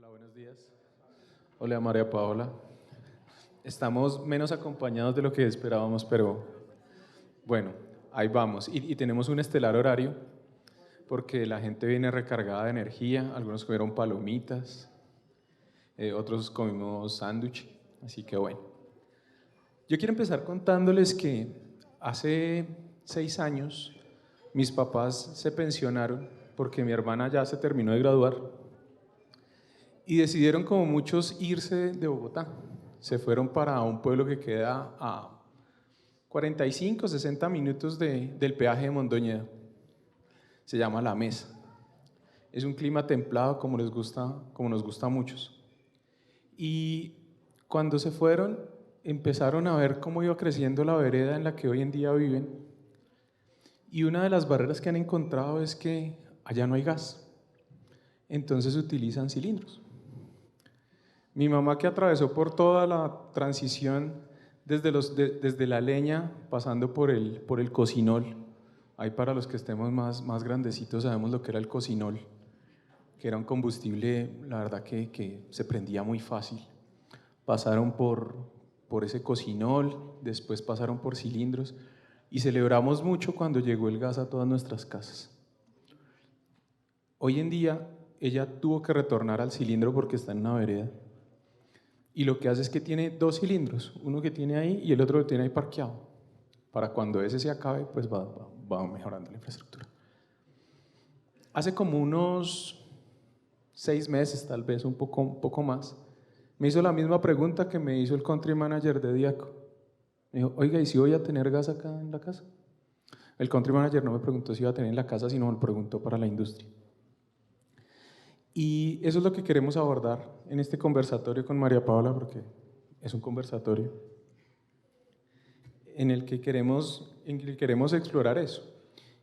Hola, buenos días. Hola, María Paola. Estamos menos acompañados de lo que esperábamos, pero bueno, ahí vamos. Y tenemos un estelar horario porque la gente viene recargada de energía. Algunos comieron palomitas, otros comimos sándwich, así que bueno. Yo quiero empezar contándoles que hace 6 años mis papás se pensionaron porque mi hermana ya se terminó de graduar y decidieron, como muchos, irse de Bogotá. Se fueron para un pueblo que queda a 45, 60 minutos del peaje de Mondoñedo. Se llama La Mesa. Es un clima templado como nos gusta a muchos. Y cuando se fueron, empezaron a ver cómo iba creciendo la vereda en la que hoy en día viven. Y una de las barreras que han encontrado es que allá no hay gas. Entonces utilizan cilindros. Mi mamá, que atravesó por toda la transición desde la leña, pasando por el cocinol. Ahí, para los que estemos más grandecitos, sabemos lo que era el cocinol, que era un combustible, la verdad, que se prendía muy fácil. Pasaron por ese cocinol, después pasaron por cilindros, y celebramos mucho cuando llegó el gas a todas nuestras casas. Hoy en día, ella tuvo que retornar al cilindro porque está en una vereda. Y lo que hace es que tiene 2 cilindros, uno que tiene ahí y el otro que tiene ahí parqueado. Para cuando ese se acabe, pues va mejorando la infraestructura. Hace como unos 6 meses, tal vez un poco más, me hizo la misma pregunta que me hizo el country manager de Diaco. Me dijo, oiga, ¿y si voy a tener gas acá en la casa? El country manager no me preguntó si iba a tener en la casa, sino me preguntó para la industria. Y eso es lo que queremos abordar en este conversatorio con María Paola, porque es un conversatorio en el que queremos explorar eso,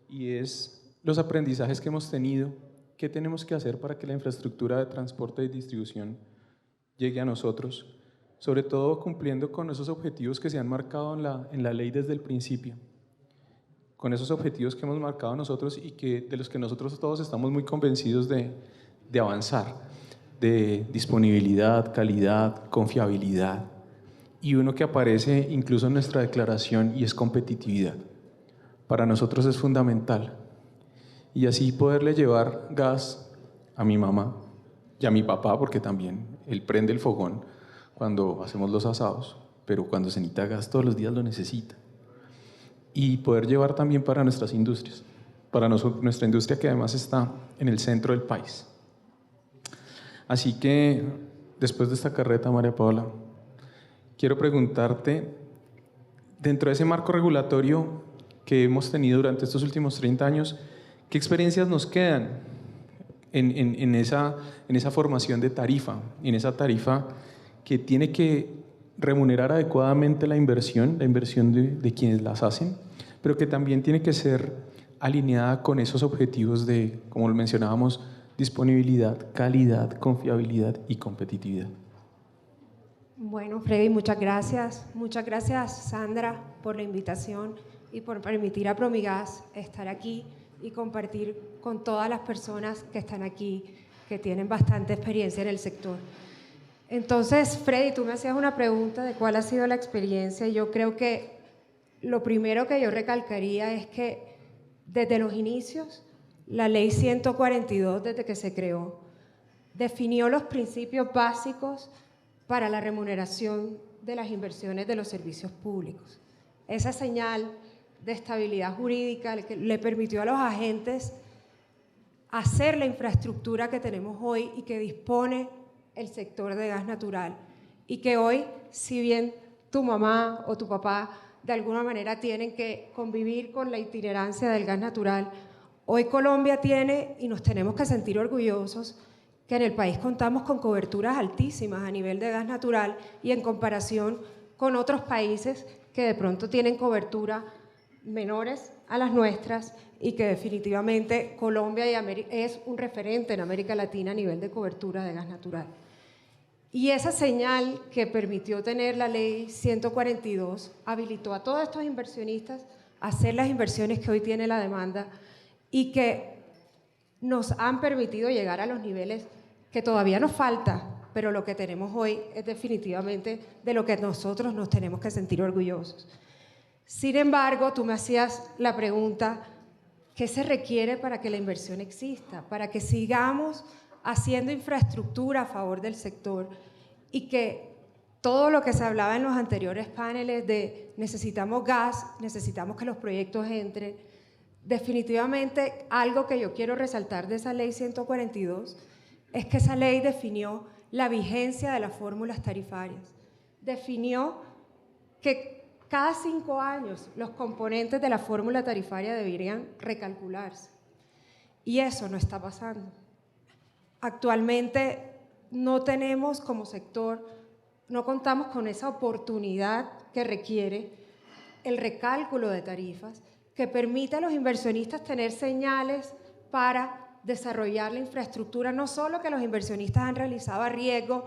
y es los aprendizajes que hemos tenido, qué tenemos que hacer para que la infraestructura de transporte y distribución llegue a nosotros, sobre todo cumpliendo con esos objetivos que se han marcado en la ley desde el principio, con esos objetivos que hemos marcado nosotros y de los que nosotros todos estamos muy convencidos de avanzar, de disponibilidad, calidad, confiabilidad, y uno que aparece incluso en nuestra declaración, y es competitividad. Para nosotros es fundamental, y así poderle llevar gas a mi mamá y a mi papá, porque también él prende el fogón cuando hacemos los asados, pero cuando se necesita gas todos los días lo necesita, y poder llevar también para nuestras industrias, para nuestra industria, que además está en el centro del país. Así que, después de esta carreta, María Paola, quiero preguntarte, dentro de ese marco regulatorio que hemos tenido durante estos últimos 30 años, ¿qué experiencias nos quedan en esa formación de tarifa, en esa tarifa que tiene que remunerar adecuadamente la inversión de quienes las hacen, pero que también tiene que ser alineada con esos objetivos de, como lo mencionábamos, disponibilidad, calidad, confiabilidad y competitividad? Bueno, Freddy, muchas gracias. Muchas gracias, Sandra, por la invitación y por permitir a Promigas estar aquí y compartir con todas las personas que están aquí, que tienen bastante experiencia en el sector. Entonces, Freddy, tú me hacías una pregunta de cuál ha sido la experiencia. Yo creo que lo primero que yo recalcaría es que desde los inicios, la Ley 142, desde que se creó, definió los principios básicos para la remuneración de las inversiones de los servicios públicos. Esa señal de estabilidad jurídica le permitió a los agentes hacer la infraestructura que tenemos hoy y que dispone el sector de gas natural, y que hoy, si bien tu mamá o tu papá de alguna manera tienen que convivir con la itinerancia del gas natural, hoy Colombia tiene, y nos tenemos que sentir orgullosos, que en el país contamos con coberturas altísimas a nivel de gas natural, y en comparación con otros países que de pronto tienen cobertura menores a las nuestras, y que definitivamente Colombia es un referente en América Latina a nivel de cobertura de gas natural. Y esa señal que permitió tener la Ley 142 habilitó a todos estos inversionistas a hacer las inversiones que hoy tiene la demanda, y que nos han permitido llegar a los niveles que todavía nos falta, pero lo que tenemos hoy es definitivamente de lo que nosotros nos tenemos que sentir orgullosos. Sin embargo, tú me hacías la pregunta, ¿qué se requiere para que la inversión exista? Para que sigamos haciendo infraestructura a favor del sector y que todo lo que se hablaba en los anteriores paneles de necesitamos gas, necesitamos que los proyectos entren, definitivamente algo que yo quiero resaltar de esa ley 142 es que esa ley definió la vigencia de las fórmulas tarifarias, definió que cada 5 años los componentes de la fórmula tarifaria deberían recalcularse y eso no está pasando. Actualmente no tenemos como sector, no contamos con esa oportunidad que requiere el recálculo de tarifas que permite a los inversionistas tener señales para desarrollar la infraestructura, no solo que los inversionistas han realizado a riesgo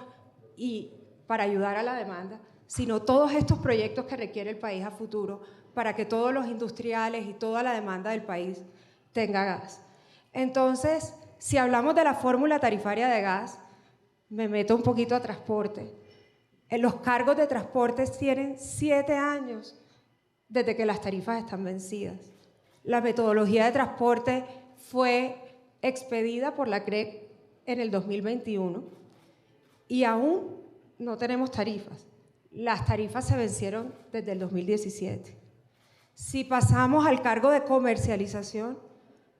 y para ayudar a la demanda, sino todos estos proyectos que requiere el país a futuro para que todos los industriales y toda la demanda del país tenga gas. Entonces, si hablamos de la fórmula tarifaria de gas, me meto un poquito a transporte. Los cargos de transporte tienen 7 años desde que las tarifas están vencidas. La metodología de transporte fue expedida por la CREC en el 2021 y aún no tenemos tarifas. Las tarifas se vencieron desde el 2017. Si pasamos al cargo de comercialización,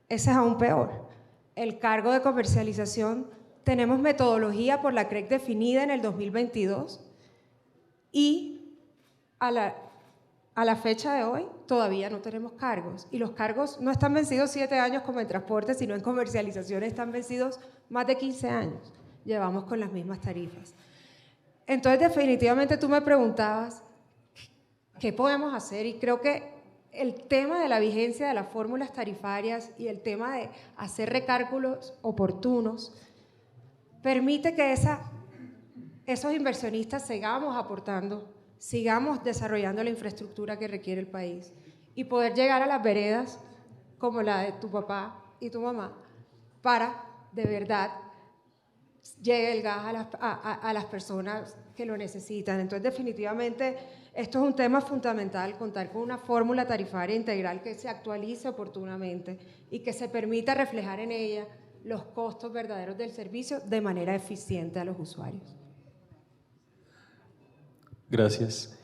ese es aún peor. El cargo de comercialización, tenemos metodología por la CREC definida en el 2022 y a la fecha de hoy todavía no tenemos cargos. Y los cargos no están vencidos 7 años como en transporte, sino en comercialización están vencidos más de 15 años. Llevamos con las mismas tarifas. Entonces, definitivamente tú me preguntabas, ¿qué podemos hacer? Y creo que el tema de la vigencia de las fórmulas tarifarias y el tema de hacer recálculos oportunos permite que esos inversionistas sigamos aportando, sigamos desarrollando la infraestructura que requiere el país y poder llegar a las veredas como la de tu papá y tu mamá para, de verdad, llegue el gas a las personas que lo necesitan. Entonces, definitivamente, esto es un tema fundamental, contar con una fórmula tarifaria integral que se actualice oportunamente y que se permita reflejar en ella los costos verdaderos del servicio de manera eficiente a los usuarios. Gracias.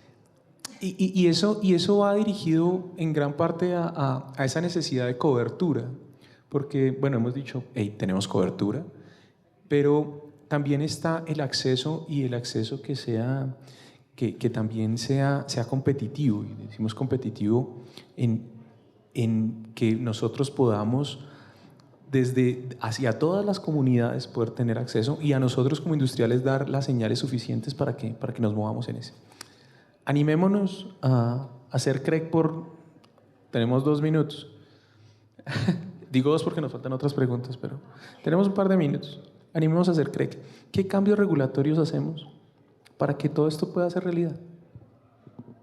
Y eso va dirigido en gran parte a esa necesidad de cobertura, porque, bueno, hemos dicho, hey, tenemos cobertura, pero también está el acceso y el acceso que también sea competitivo, y decimos competitivo en que nosotros podamos desde hacia todas las comunidades poder tener acceso y a nosotros como industriales dar las señales suficientes para que nos movamos en ese. Animémonos a hacer CREC tenemos 2 minutos. Digo 2 porque nos faltan otras preguntas, pero tenemos un par de minutos. Animémonos a hacer CREC. ¿Qué cambios regulatorios hacemos para que todo esto pueda ser realidad?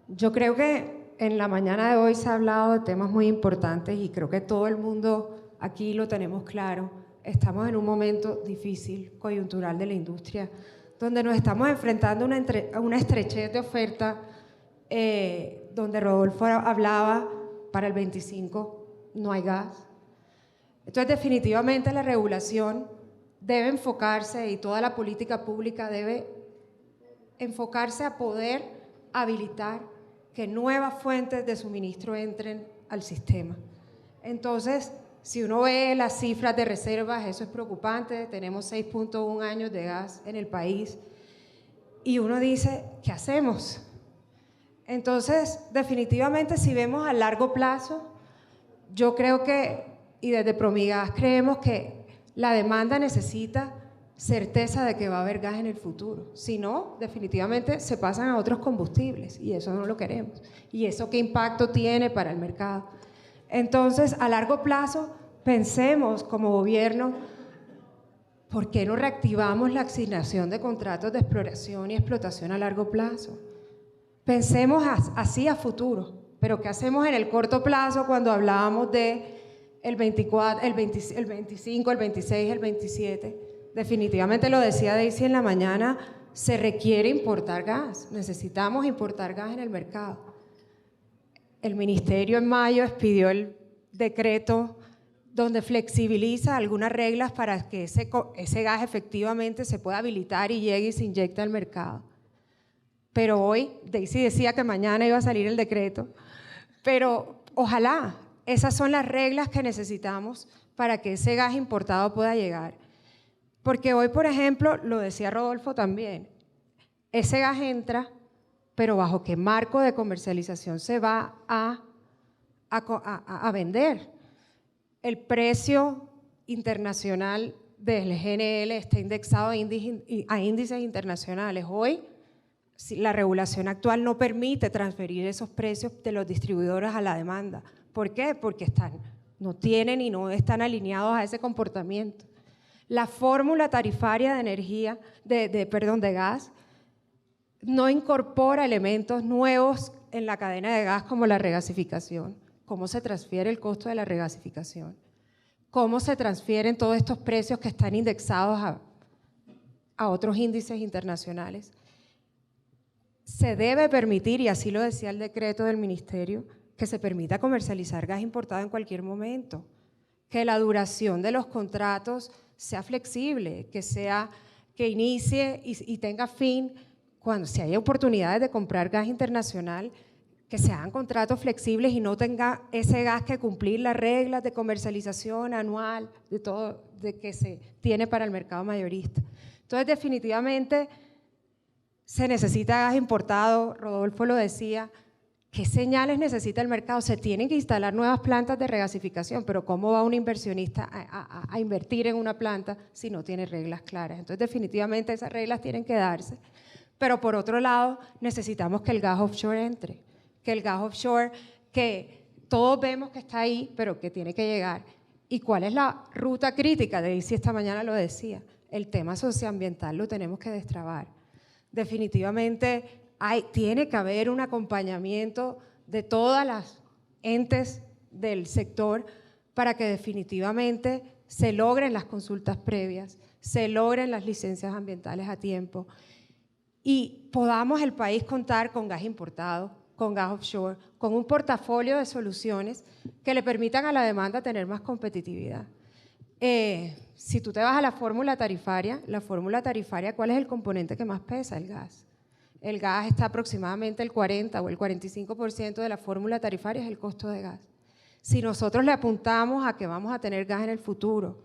Yo creo que en la mañana de hoy se ha hablado de temas muy importantes y creo que todo el mundo aquí lo tenemos claro. Estamos en un momento difícil, coyuntural de la industria, donde nos estamos enfrentando a una estrechez de oferta, donde Rodolfo hablaba, para el 25 no hay gas. Entonces, definitivamente la regulación debe enfocarse y toda la política pública debe enfocarse a poder habilitar que nuevas fuentes de suministro entren al sistema. Entonces, si uno ve las cifras de reservas, eso es preocupante. Tenemos 6.1 años de gas en el país y uno dice, ¿qué hacemos? Entonces, definitivamente, si vemos a largo plazo, yo creo que, y desde Promigas creemos que la demanda necesita certeza de que va a haber gas en el futuro. Si no, definitivamente se pasan a otros combustibles y eso no lo queremos. ¿Y eso qué impacto tiene para el mercado? Entonces, a largo plazo, pensemos como gobierno, ¿por qué no reactivamos la asignación de contratos de exploración y explotación a largo plazo? Pensemos así a futuro, pero ¿qué hacemos en el corto plazo cuando hablábamos de el 24, el 25, el 26, el 27? Definitivamente lo decía Daisy en la mañana, se requiere importar gas, necesitamos importar gas en el mercado. El ministerio en mayo expidió el decreto donde flexibiliza algunas reglas para que ese gas efectivamente se pueda habilitar y llegue y se inyecte al mercado. Pero hoy, Daisy decía que mañana iba a salir el decreto, pero ojalá, esas son las reglas que necesitamos para que ese gas importado pueda llegar. Porque hoy, por ejemplo, lo decía Rodolfo también, ese gas entra, pero ¿bajo qué marco de comercialización se va a vender? El precio internacional del GNL está indexado a índices internacionales. Hoy, la regulación actual no permite transferir esos precios de los distribuidores a la demanda. ¿Por qué? Porque no tienen y no están alineados a ese comportamiento. La fórmula tarifaria de energía, de gas, no incorpora elementos nuevos en la cadena de gas como la regasificación. ¿Cómo se transfiere el costo de la regasificación? ¿Cómo se transfieren todos estos precios que están indexados a otros índices internacionales? Se debe permitir, y así lo decía el decreto del ministerio, que se permita comercializar gas importado en cualquier momento, que la duración de los contratos sea flexible, que inicie y tenga fin si hay oportunidades de comprar gas internacional, que se hagan contratos flexibles y no tenga ese gas que cumplir las reglas de comercialización anual de que se tiene para el mercado mayorista. Entonces, definitivamente se necesita gas importado, Rodolfo lo decía. ¿Qué señales necesita el mercado? Se tienen que instalar nuevas plantas de regasificación, pero ¿cómo va un inversionista a invertir en una planta si no tiene reglas claras? Entonces, definitivamente esas reglas tienen que darse. Pero por otro lado, necesitamos que el gas offshore entre, que el gas offshore, que todos vemos que está ahí, pero que tiene que llegar. ¿Y cuál es la ruta crítica? Daisy esta mañana lo decía, el tema socioambiental lo tenemos que destrabar. Definitivamente tiene que haber un acompañamiento de todas las entes del sector para que definitivamente se logren las consultas previas, se logren las licencias ambientales a tiempo y podamos el país contar con gas importado, con gas offshore, con un portafolio de soluciones que le permitan a la demanda tener más competitividad. Si tú te vas a la fórmula tarifaria, ¿cuál es el componente que más pesa? El gas. El gas está aproximadamente el 40 o el 45% de la fórmula tarifaria es el costo de gas. Si nosotros le apuntamos a que vamos a tener gas en el futuro,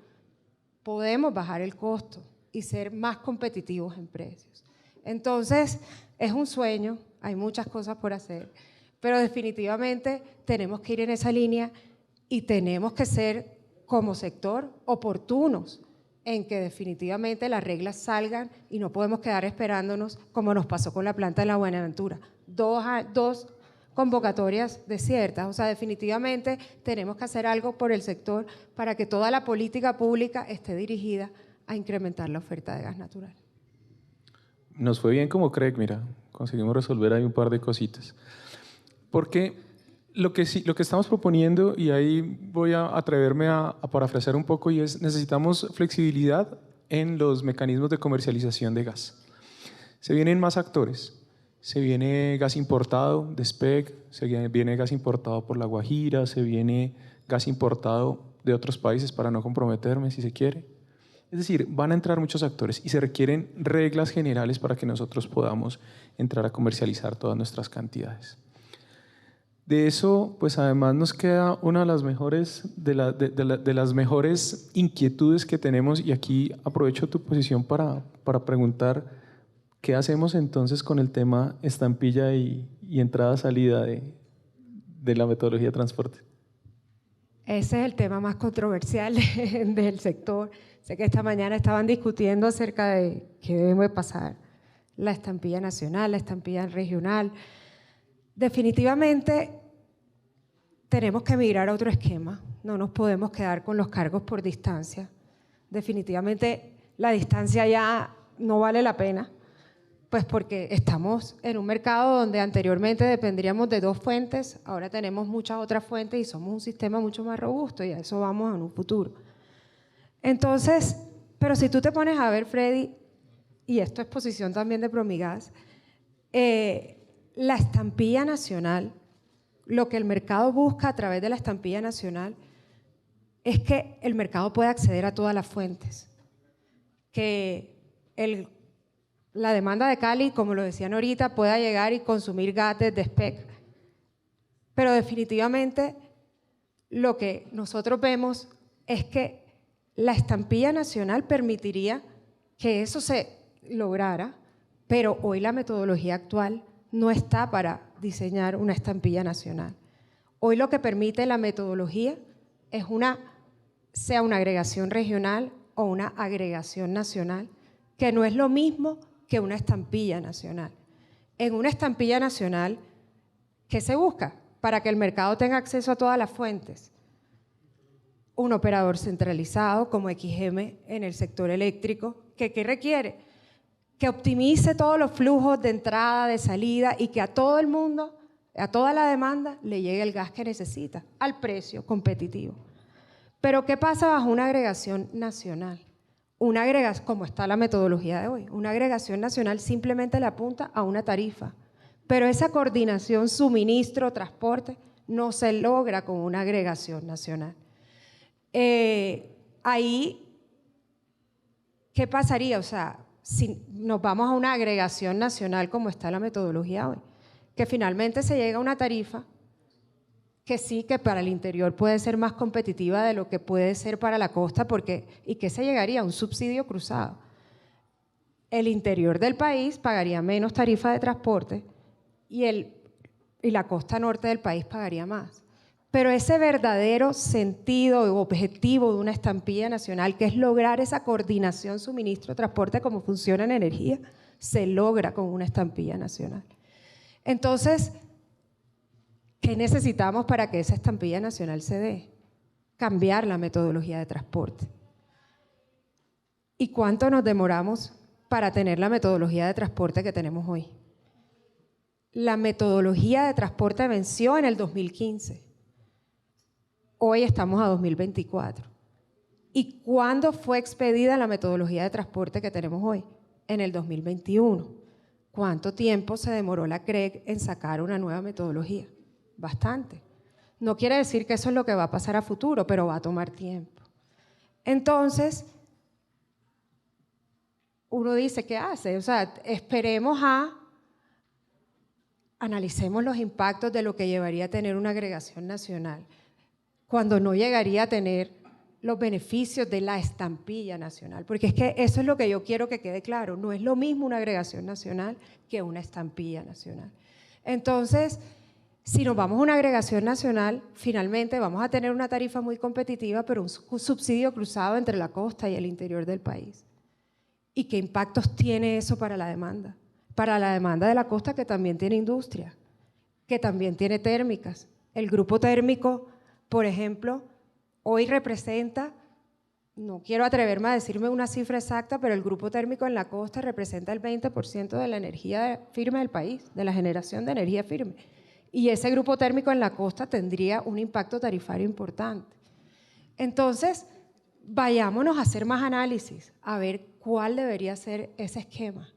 podemos bajar el costo y ser más competitivos en precios. Entonces, es un sueño, hay muchas cosas por hacer, pero definitivamente tenemos que ir en esa línea y tenemos que ser, como sector, oportunos en que definitivamente las reglas salgan y no podemos quedar esperándonos como nos pasó con la planta de la Buenaventura. Dos convocatorias desiertas, o sea, definitivamente tenemos que hacer algo por el sector para que toda la política pública esté dirigida a incrementar la oferta de gas natural. Nos fue bien como Craig, mira, conseguimos resolver ahí un par de cositas. Porque lo que estamos proponiendo, y ahí voy a atreverme a parafrasear un poco, y es necesitamos flexibilidad en los mecanismos de comercialización de gas. Se vienen más actores, se viene gas importado de SPEC, se viene gas importado por La Guajira, se viene gas importado de otros países para no comprometerme si se quiere. Es decir, van a entrar muchos actores y se requieren reglas generales para que nosotros podamos entrar a comercializar todas nuestras cantidades. De eso, pues además nos queda una de las mejores inquietudes que tenemos, y aquí aprovecho tu posición para preguntar qué hacemos entonces con el tema estampilla y entrada-salida de la metodología de transporte. Ese es el tema más controversial del sector. Sé que esta mañana estaban discutiendo acerca de qué debe pasar, la estampilla nacional, la estampilla regional. Definitivamente tenemos que migrar a otro esquema, no nos podemos quedar con los cargos por distancia. Definitivamente la distancia ya no vale la pena, pues porque estamos en un mercado donde anteriormente dependríamos de dos fuentes, ahora tenemos muchas otras fuentes y somos un sistema mucho más robusto, y a eso vamos en un futuro. Entonces, Pero si tú te pones a ver, Freddy, y esto es posición también de Promigas, la estampilla nacional, lo que el mercado busca a través de la estampilla nacional es que el mercado pueda acceder a todas las fuentes, que la demanda de Cali, como lo decían ahorita, pueda llegar y consumir gas de SPEC. Pero definitivamente lo que nosotros vemos es que la estampilla nacional permitiría que eso se lograra, pero hoy la metodología actual no está para diseñar una estampilla nacional. Hoy lo que permite la metodología es sea una agregación regional o una agregación nacional, que no es lo mismo que una estampilla nacional. En una estampilla nacional, ¿qué se busca? Para que el mercado tenga acceso a todas las fuentes. Un operador centralizado como XM en el sector eléctrico, que ¿qué requiere? Que optimice todos los flujos de entrada, de salida y que a todo el mundo, a toda la demanda, le llegue el gas que necesita, al precio competitivo. Pero ¿qué pasa bajo una agregación nacional? Una agregación, como está la metodología de hoy, una agregación nacional simplemente le apunta a una tarifa, pero esa coordinación suministro-transporte no se logra con una agregación nacional. Ahí, ¿qué pasaría? O sea, si nos vamos a una agregación nacional como está la metodología hoy, que finalmente se llega a una tarifa que sí, que para el interior puede ser más competitiva de lo que puede ser para la costa, ¿y qué se llegaría? A un subsidio cruzado. El interior del país pagaría menos tarifa de transporte y la costa norte del país pagaría más. Pero ese verdadero sentido o objetivo de una estampilla nacional, que es lograr esa coordinación suministro-transporte como funciona en energía, se logra con una estampilla nacional. Entonces, ¿qué necesitamos para que esa estampilla nacional se dé? Cambiar la metodología de transporte. ¿Y cuánto nos demoramos para tener la metodología de transporte que tenemos hoy? La metodología de transporte venció en el 2015. Hoy estamos a 2024. ¿Y cuándo fue expedida la metodología de transporte que tenemos hoy? En el 2021. ¿Cuánto tiempo se demoró la CREG en sacar una nueva metodología? Bastante. No quiere decir que eso es lo que va a pasar a futuro, pero va a tomar tiempo. Entonces, uno dice, ¿qué hace? O sea, analicemos los impactos de lo que llevaría a tener una agregación nacional, cuando no llegaría a tener los beneficios de la estampilla nacional, porque es que eso es lo que yo quiero que quede claro, no es lo mismo una agregación nacional que una estampilla nacional. Entonces, si nos vamos a una agregación nacional, finalmente vamos a tener una tarifa muy competitiva, pero un subsidio cruzado entre la costa y el interior del país. ¿Y qué impactos tiene eso para la demanda? Para la demanda de la costa, que también tiene industria, que también tiene térmicas. El grupo térmico, por ejemplo, hoy representa, no quiero atreverme a decirme una cifra exacta, pero el grupo térmico en la costa representa el 20% de la energía firme del país, de la generación de energía firme. Y ese grupo térmico en la costa tendría un impacto tarifario importante. Entonces, vayámonos a hacer más análisis, a ver cuál debería ser ese esquema.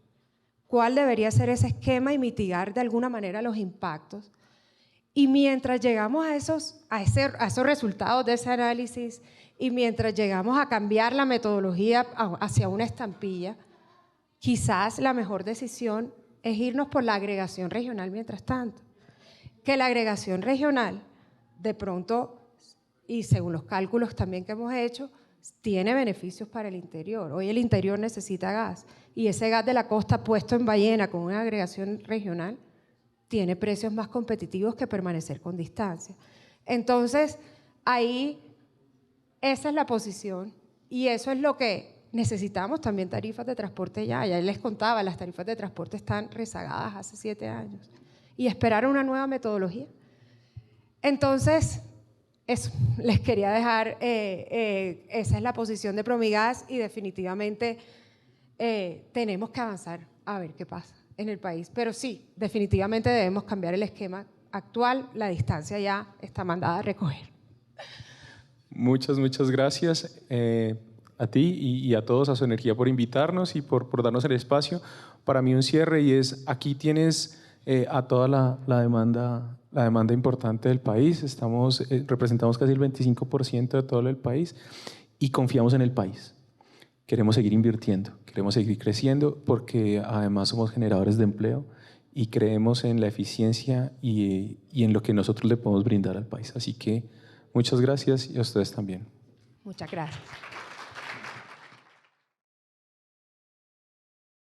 ¿Cuál debería ser ese esquema y mitigar de alguna manera los impactos? Y mientras llegamos a esos resultados de ese análisis y mientras llegamos a cambiar la metodología hacia una estampilla, quizás la mejor decisión es irnos por la agregación regional mientras tanto. Que la agregación regional, de pronto, y según los cálculos también que hemos hecho, tiene beneficios para el interior. Hoy el interior necesita gas y ese gas de la costa puesto en ballena con una agregación regional tiene precios más competitivos que permanecer con distancia. Entonces, ahí esa es la posición y eso es lo que necesitamos también, tarifas de transporte ya. Ya les contaba, las tarifas de transporte están rezagadas hace 7 años y esperar una nueva metodología. Entonces, eso, les quería dejar, esa es la posición de Promigas y definitivamente tenemos que avanzar a ver qué pasa en el país. Pero sí, definitivamente debemos cambiar el esquema actual, la distancia ya está mandada a recoger. Muchas gracias. a ti y a todos, a Su Energía, por invitarnos y por darnos el espacio. Para mí un cierre y es, aquí tienes a toda la demanda importante del país. Representamos casi el 25% de todo el país y confiamos en el país. Queremos seguir invirtiendo, queremos seguir creciendo porque además somos generadores de empleo y creemos en la eficiencia y en lo que nosotros le podemos brindar al país. Así que muchas gracias y a ustedes también. Muchas gracias.